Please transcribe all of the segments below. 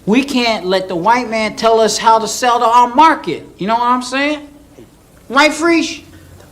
We can't let the white man tell us how to sell to our market. You know what I'm saying? Right, Freesh?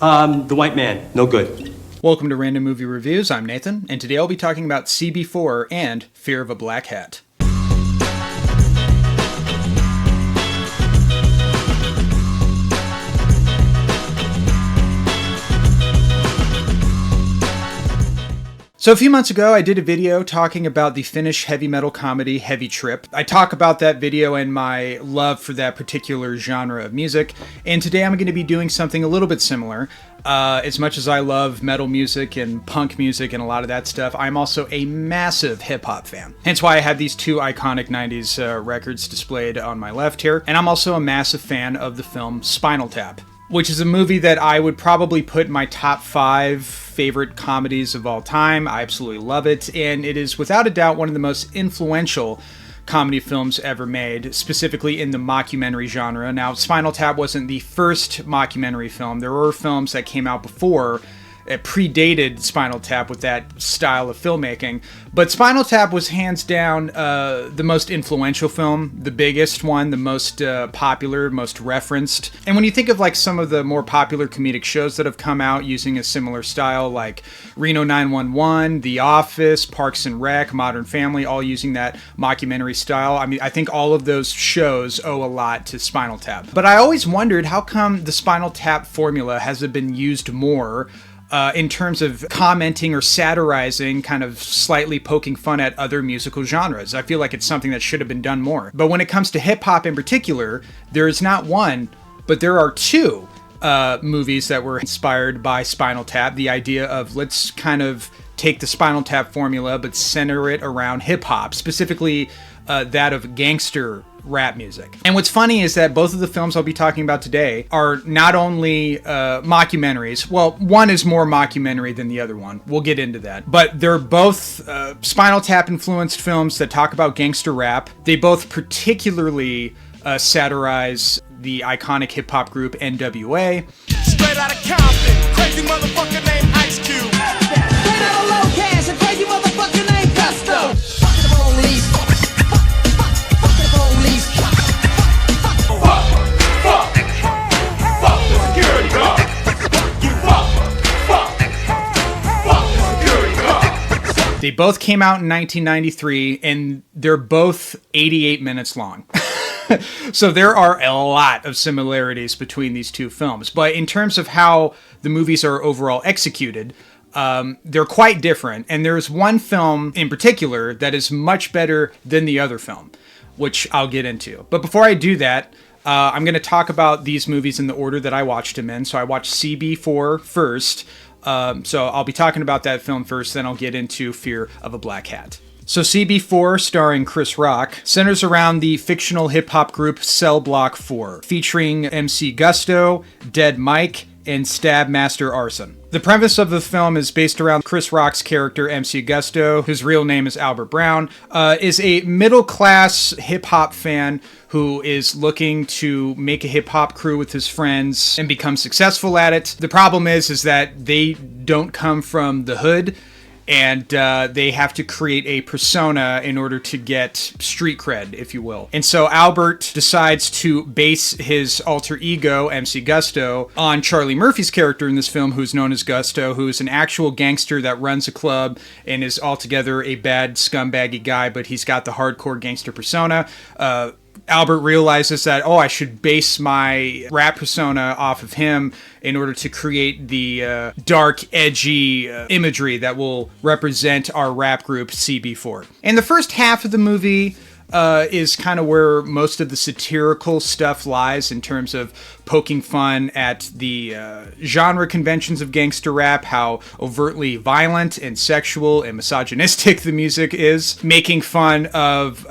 The white man, no good. Welcome to Random Movie Reviews. I'm Nathan, and today I'll be talking about CB4 and Fear of a Black Hat. So a few months ago, I did a video talking about the Finnish heavy metal comedy Heavy Trip. I talk about that video and my love for that particular genre of music, and today I'm going to be doing something a little bit similar. As much as I love metal music and punk music and a lot of that stuff, I'm also a massive hip-hop fan. Hence why I have these two iconic 90s records displayed on my left here, and I'm also a massive fan of the film Spinal Tap, which is a movie that I would probably put in my top 5 favorite comedies of all time. I absolutely love it, and it is without a doubt one of the most influential comedy films ever made, specifically in the mockumentary genre. Now, Spinal Tap wasn't the first mockumentary film. There were films that came out before. It predated Spinal Tap with that style of filmmaking, but Spinal Tap was hands down the most influential film, the biggest one, the most popular, most referenced. And when you think of like some of the more popular comedic shows that have come out using a similar style, like Reno 911, The Office, Parks and Rec, Modern Family, all using that mockumentary style, I mean, I think all of those shows owe a lot to Spinal Tap. But I always wondered, how come the Spinal Tap formula hasn't been used more in terms of commenting or satirizing, kind of slightly poking fun at other musical genres? I feel like it's something that should have been done more. But when it comes to hip-hop in particular, there is not one, but there are two movies that were inspired by Spinal Tap. The idea of, let's kind of take the Spinal Tap formula, but center it around hip-hop, specifically that of gangster rap music. And what's funny is that both of the films I'll be talking about today are not only mockumentaries. Well, one is more mockumentary than the other one. We'll get into that. But they're both Spinal Tap influenced films that talk about gangster rap. They both particularly satirize the iconic hip-hop group NWA. Straight out of Compton, crazy motherfucker named Ice Cube. Straight out of Low Cash, a crazy motherfucker named Gusto. Fuck the police. Fuck the police. Fuck the security guard. You fuck the security guard. They both came out in 1993, and they're both 88 minutes long. So there are a lot of similarities between these two films. But in terms of how the movies are overall executed, they're quite different. And there's one film in particular that is much better than the other film, which I'll get into. But before I do that, I'm going to talk about these movies in the order that I watched them in. So I watched CB4 first. So I'll be talking about that film first, then I'll get into Fear of a Black Hat. So CB4, starring Chris Rock, centers around the fictional hip-hop group Cell Block 4, featuring MC Gusto, Dead Mike, and Stab Master Arson. The premise of the film is based around Chris Rock's character MC Gusto, whose real name is Albert Brown, is a middle-class hip-hop fan who is looking to make a hip-hop crew with his friends and become successful at it. The problem is that they don't come from the hood, and they have to create a persona in order to get street cred, if you will. And so Albert decides to base his alter ego, MC Gusto, on Charlie Murphy's character in this film, who's known as Gusto, who is an actual gangster that runs a club and is altogether a bad, scumbaggy guy, but he's got the hardcore gangster persona. Albert realizes that, I should base my rap persona off of him in order to create the dark, edgy imagery that will represent our rap group CB4. And the first half of the movie is kind of where most of the satirical stuff lies in terms of poking fun at the genre conventions of gangster rap, how overtly violent and sexual and misogynistic the music is, making fun of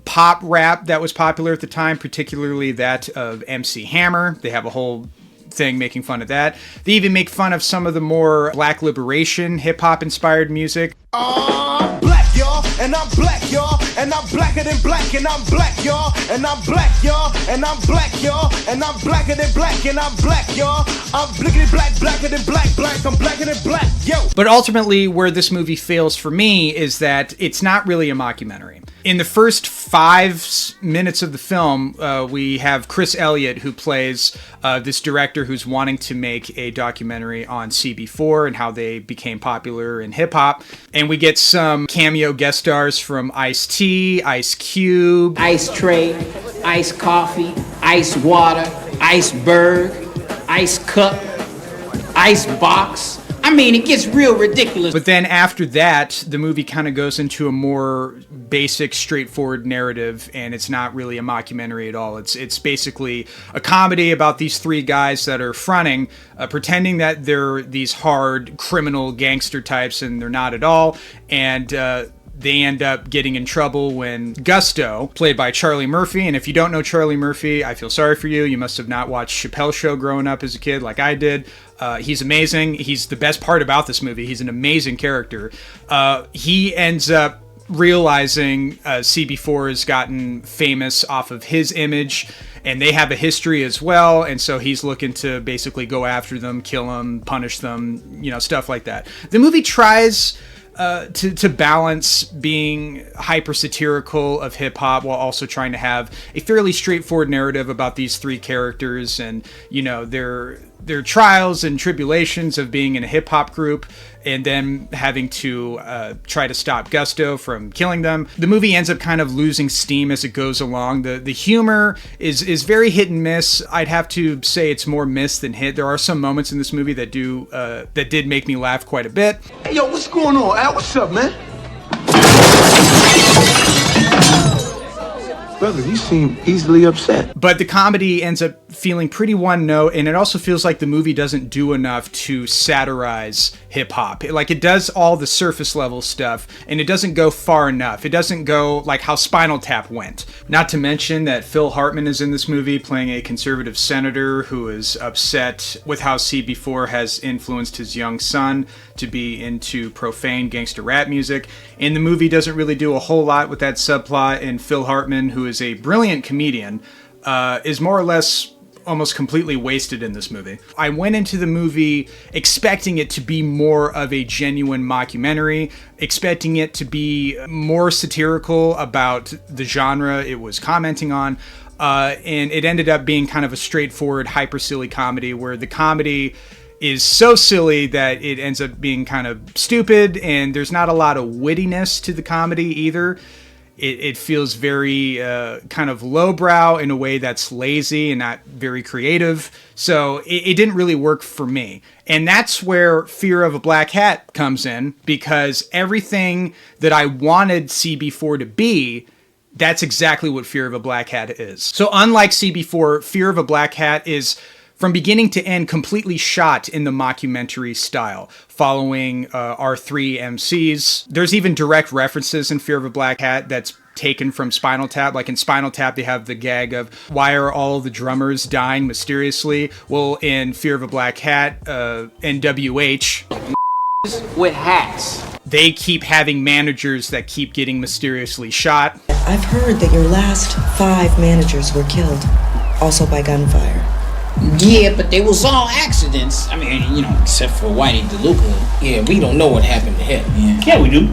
pop rap that was popular at the time, particularly that of MC Hammer. They have a whole thing making fun of that. They even make fun of some of the more black liberation hip-hop inspired music. Black, y'all, and I'm black, y'all, and I'm blacker than black, and I'm black, y'all, and I'm black, y'all, and I'm black, y'all, and I'm blacker than black, and I'm black, y'all. I'm blickety black, blacker than black, I'm blacker than black, yo. But ultimately, where this movie fails for me is that it's not really a mockumentary. In the first 5 minutes of the film, we have Chris Elliott, who plays this director who's wanting to make a documentary on CB4 and how they became popular in hip-hop. And we get some cameo guest stars from Ice-T, Ice Cube, Ice tray, ice coffee, ice water, iceberg, ice cup, ice box. I mean, it gets real ridiculous. But then after that, the movie kind of goes into a more basic, straightforward narrative, and it's not really a mockumentary at all. It's basically a comedy about these 3 guys that are fronting, pretending that they're these hard criminal gangster types, and they're not at all. And they end up getting in trouble when Gusto, played by Charlie Murphy, and if you don't know Charlie Murphy, I feel sorry for you. You must have not watched Chappelle's Show growing up as a kid like I did. He's amazing. He's the best part about this movie. He's an amazing character. He ends up realizing CB4 has gotten famous off of his image, and they have a history as well, and so he's looking to basically go after them, kill them, punish them, stuff like that. The movie tries to balance being hyper satirical of hip hop while also trying to have a fairly straightforward narrative about these 3 characters and their trials and tribulations of being in a hip hop group and then having to try to stop Gusto from killing them. The movie ends up kind of losing steam as it goes along. The humor is very hit and miss. I'd have to say it's more miss than hit. There are some moments in this movie that did make me laugh quite a bit. Hey, yo, what's going on, Al? What's up, man? Brother, you seem easily upset. But the comedy ends up feeling pretty one note, and it also feels like the movie doesn't do enough to satirize hip-hop. It does all the surface level stuff, and it doesn't go far enough. It doesn't go like how Spinal Tap went. Not to mention that Phil Hartman is in this movie playing a conservative senator who is upset with how CB4 has influenced his young son to be into profane gangster rap music. And the movie doesn't really do a whole lot with that subplot, and Phil Hartman, who is a brilliant comedian, is more or less almost completely wasted in this movie. I went into the movie expecting it to be more of a genuine mockumentary, expecting it to be more satirical about the genre it was commenting on, and it ended up being kind of a straightforward, hyper silly comedy where the comedy is so silly that it ends up being kind of stupid, and there's not a lot of wittiness to the comedy either. It feels very kind of lowbrow in a way that's lazy and not very creative. So it didn't really work for me. And that's where Fear of a Black Hat comes in, because everything that I wanted CB4 to be, that's exactly what Fear of a Black Hat is. So unlike CB4, Fear of a Black Hat is from beginning to end completely shot in the mockumentary style, following our 3 MCs. There's even direct references in Fear of a Black Hat that's taken from Spinal Tap. Like in Spinal Tap, they have the gag of, why are all the drummers dying mysteriously? Well, in Fear of a Black Hat, NWH, with hats. they keep having managers that keep getting mysteriously shot. I've heard that your last 5 managers were killed, also by gunfire. Yeah, but they was all accidents. I mean, except for Whitey DeLuca. Yeah, we don't know what happened to him. Yeah. Yeah, we do.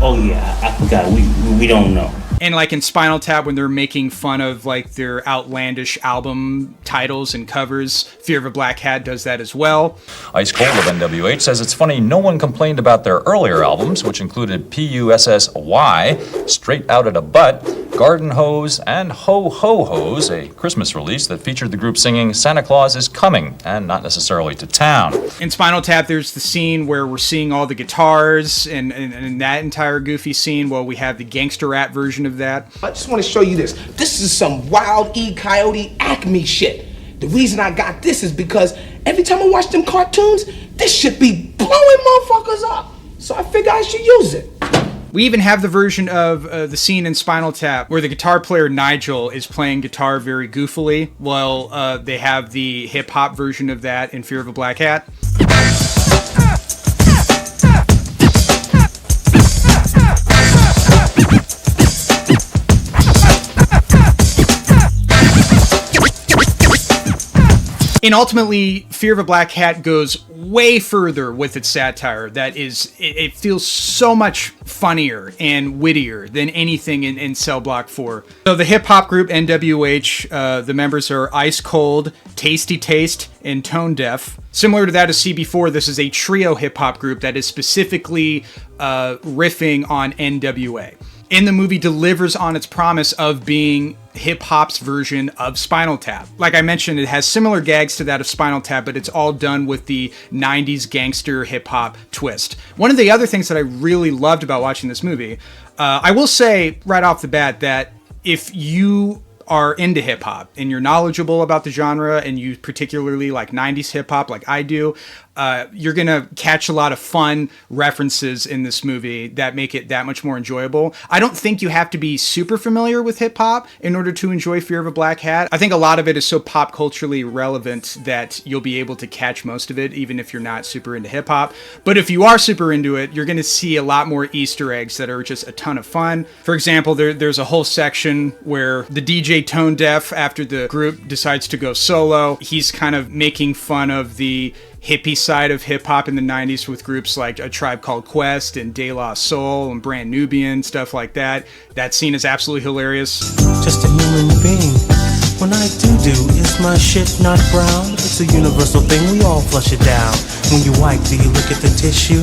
Oh yeah, I forgot. We don't know. And like in Spinal Tap, when they're making fun of like their outlandish album titles and covers, Fear of a Black Hat does that as well. Ice Cold of NWH says it's funny no one complained about their earlier albums, which included P-U-S-S-Y, Straight Out of the Butt, Garden Hose, and Ho Ho Hose, a Christmas release that featured the group singing Santa Claus is Coming, and not necessarily to town. In Spinal Tap, there's the scene where we're seeing all the guitars and that entire goofy scene while we have the gangster rap version of that. I just want to show you this. This is some Wild E. Coyote Acme shit. The reason I got this is because every time I watch them cartoons, this shit be blowing motherfuckers up. So I figure I should use it. We even have the version of the scene in Spinal Tap where the guitar player Nigel is playing guitar very goofily, while they have the hip-hop version of that in Fear of a Black Hat. And ultimately, Fear of a Black Hat goes way further with its satire. That is, it feels so much funnier and wittier than anything in Cell Block 4. So the hip-hop group NWH, the members are Ice Cold, Tasty Taste, and Tone Deaf. Similar to that of CB4, this is a trio hip-hop group that is specifically riffing on NWA. And the movie delivers on its promise of being hip-hop's version of Spinal Tap. Like I mentioned, it has similar gags to that of Spinal Tap, but it's all done with the 90s gangster hip-hop twist. One of the other things that I really loved about watching this movie, I will say right off the bat that if you are into hip-hop and you're knowledgeable about the genre and you particularly like 90s hip-hop like I do, you're gonna catch a lot of fun references in this movie that make it that much more enjoyable. I don't think you have to be super familiar with hip-hop in order to enjoy Fear of a Black Hat. I think a lot of it is so pop culturally relevant that you'll be able to catch most of it even if you're not super into hip-hop. But if you are super into it, you're gonna see a lot more Easter eggs that are just a ton of fun. For example, there's a whole section where the DJ Tone Deaf, after the group decides to go solo, he's kind of making fun of the hippie side of hip-hop in the 90s with groups like A Tribe Called Quest and De La Soul and Brand Nubian, stuff like that. That scene is absolutely hilarious. Just a human being. When I do, is my shit not brown? It's a universal thing, we all flush it down. When you wipe, do you look at the tissue?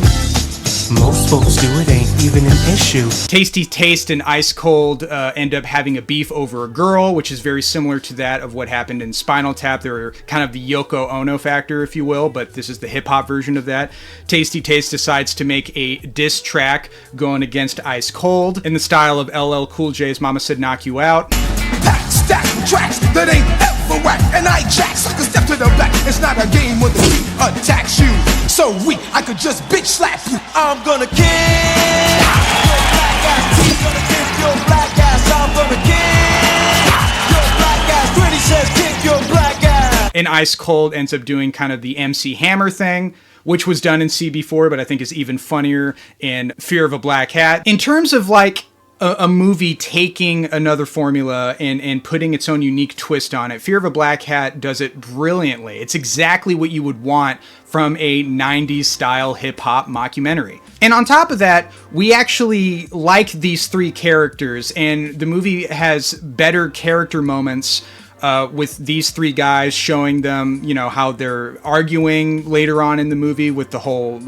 Most folks do, it ain't even an issue. Tasty Taste and Ice Cold end up having a beef over a girl, which is very similar to that of what happened in Spinal Tap. They're kind of the Yoko Ono factor, if you will, but this is the hip-hop version of that. Tasty Taste decides to make a diss track going against Ice Cold in the style of LL Cool J's Mama Said Knock You Out. Pack, stack, tracks that ain't ever whack. And I jack, sucker, step to the back. It's not a game when the beat attacks you. So weak, I could just bitch slap you. I'm gonna kick your black ass. He's gonna kick your black ass. I'm gonna kick your black ass. Pretty says kick your black ass. And Ice Cold ends up doing kind of the MC Hammer thing, which was done in CB4, but I think is even funnier in Fear of a Black Hat. In terms of like a movie taking another formula and putting its own unique twist on it, Fear of a Black Hat does it brilliantly. It's exactly what you would want from a 90s style hip-hop mockumentary. And on top of that, we actually like these three characters, and the movie has better character moments with these three guys, showing them, you know, how they're arguing later on in the movie with the whole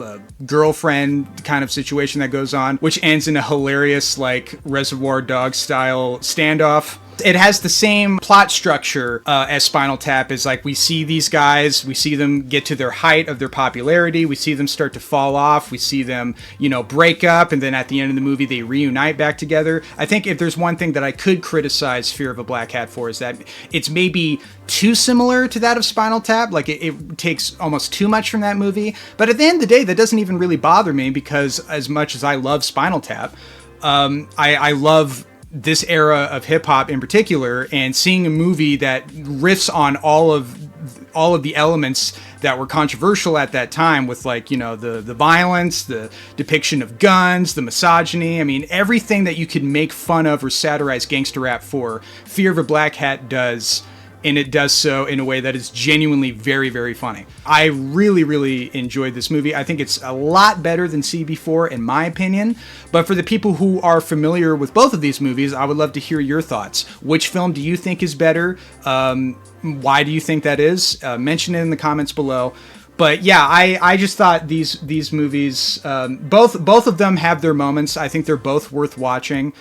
girlfriend kind of situation that goes on, which ends in a hilarious, like, Reservoir Dogs style standoff. It has the same plot structure as Spinal Tap. Is like we see these guys, we see them get to their height of their popularity, we see them start to fall off, we see them, you know, break up, and then at the end of the movie they reunite back together. I think if there's one thing that I could criticize Fear of a Black Hat for is that it's maybe too similar to that of Spinal Tap. Like it takes almost too much from that movie. But at the end of the day, that doesn't even really bother me, because as much as I love Spinal Tap, I love this era of hip hop in particular, and seeing a movie that riffs on all of the elements that were controversial at that time, with, like, you know, the violence, the depiction of guns, the misogyny. I mean, everything that you could make fun of or satirize gangster rap for, Fear of a Black Hat does. And it does so in a way that is genuinely very, very funny. I really, really enjoyed this movie. I think it's a lot better than CB4 in my opinion. But for the people who are familiar with both of these movies, I would love to hear your thoughts. Which film do you think is better? Why do you think that is? Mention it in the comments below. But yeah, I just thought these movies, both of them have their moments. I think they're both worth watching.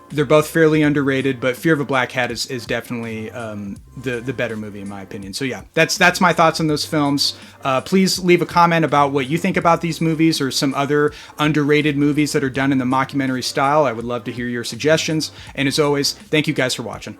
They're both fairly underrated, but Fear of a Black Hat is definitely the better movie in my opinion. So yeah, that's my thoughts on those films. Please leave a comment about what you think about these movies or some other underrated movies that are done in the mockumentary style. I would love to hear your suggestions. And as always, thank you guys for watching.